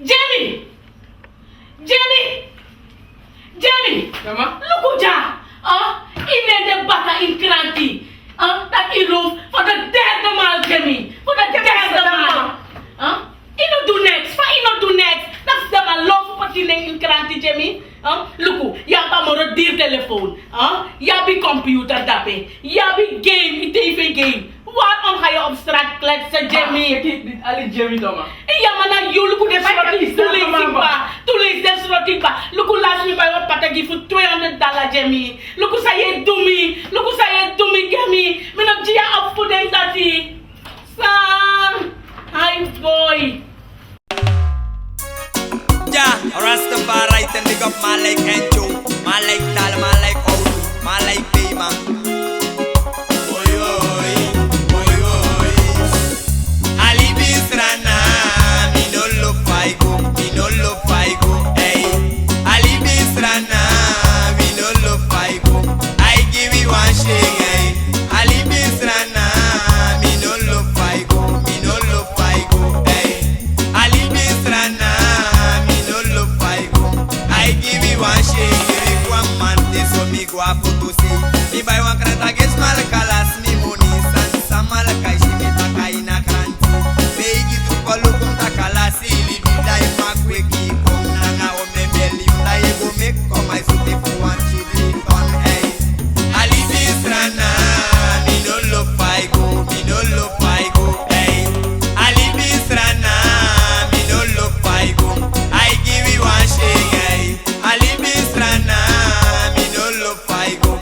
Jamie! Jamie! Jamie! Mama? Look at in the butter in cranky. That is roof for the dead normal, Jamie. For the dead normal. You don't do next. What you don't do next? That's the man love for in cranky, Jamie. Look, you have a deal telephone. You have a computer tape. You have a game, it's a game. What on higher abstract let's say Jamie? Ali Jamie Doma. Yeah, man, you look at the too late, that's rotting back. Look who last me by what Patagi for $200, Jamie. Look who say it to me. Look who say it to me, Jamie. Me not Gia up for them, daddy. Son, hi, boy. Yeah, Rastafari, and big up my like Enjo, my like Tal, my like Odu, my like Payman. Sranan, mi no lo faigo, hey. Alibi Sranan, mi no lo faigo. I give you one shake, hey. Alibi Sranan, mi no lo faigo, hey. Alibi Sranan, mi no lo faigo. I give you one shake, give you one man, this so me go a photo see. Me buy one crata get small kalas, me money, san samal kai shi me takai na kranti. Lokum takala sili bida imakweki kom nanga omne belly unda yego make come I suit for one chili ton hey. Alibi Sranan, mi no lo faigo, hey. Alibi Sranan, mi no lo faigo. I give you one shake, hey. Alibi Sranan, mi no lo faigo,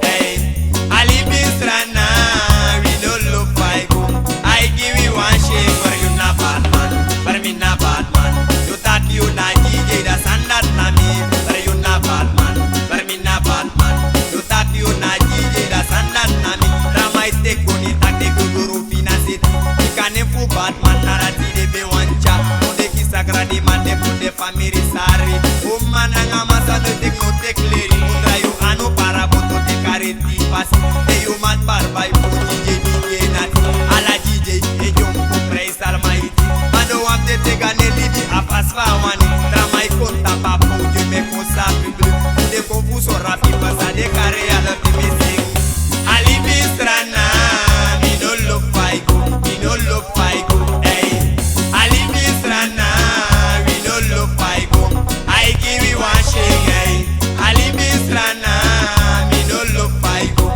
hey. Alibi Sranan, mi no lo faigo. I give you one shake, but you not bad man, but me not bad man. You thought you not DJ, that's and that na me, but you not bad man, but me not bad man. You thought you not DJ, that's and that na me. Rama is take money, take guru finance it. You can't fool bad man, narati de be one cha. No de kisagra di man, de put the family sorry. Oh man, anga masa no take lady. Mundra you anu para boto de kareti pasi. De you man barba you DJ nati. Ala DJ, e jumbo praise almighty. Mano wamte tega ne libie a pasfa wani. Tramai konta papo, je me konsa public. De confuso rapi pasa de kare ala me sing. Alibi Sranan, mi no lo faigo, hey. Alibi Sranan, mi no lo faigo. I give you one shake, hey. Alibi Sranan, mi no lo faigo,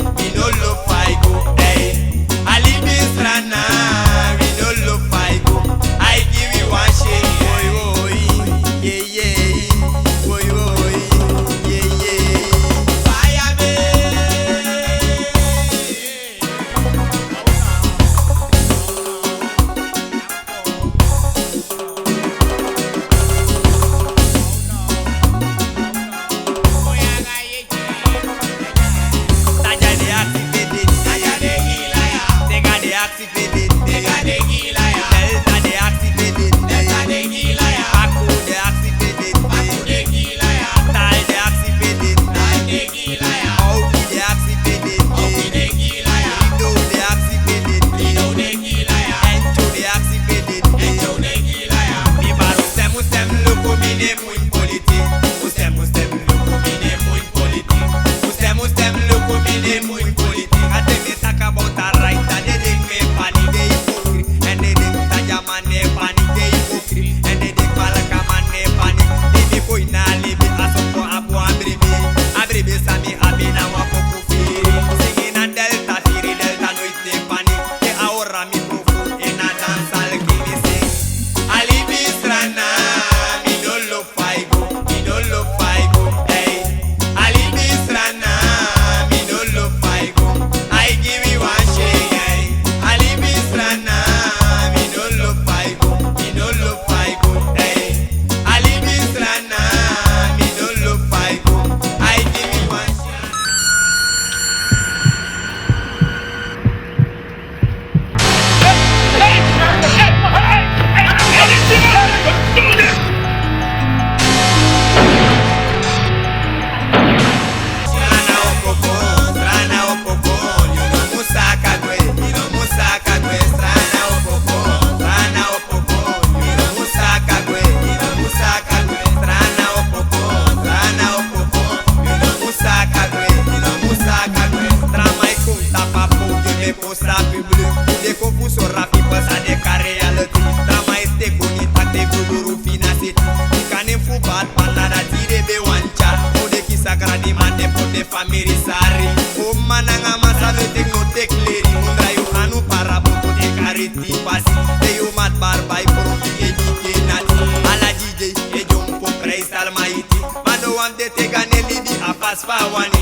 you mad barbai from the edike nati. Ala DJ, e jump Christ Almighty. Man no want to take an libie a pass for one.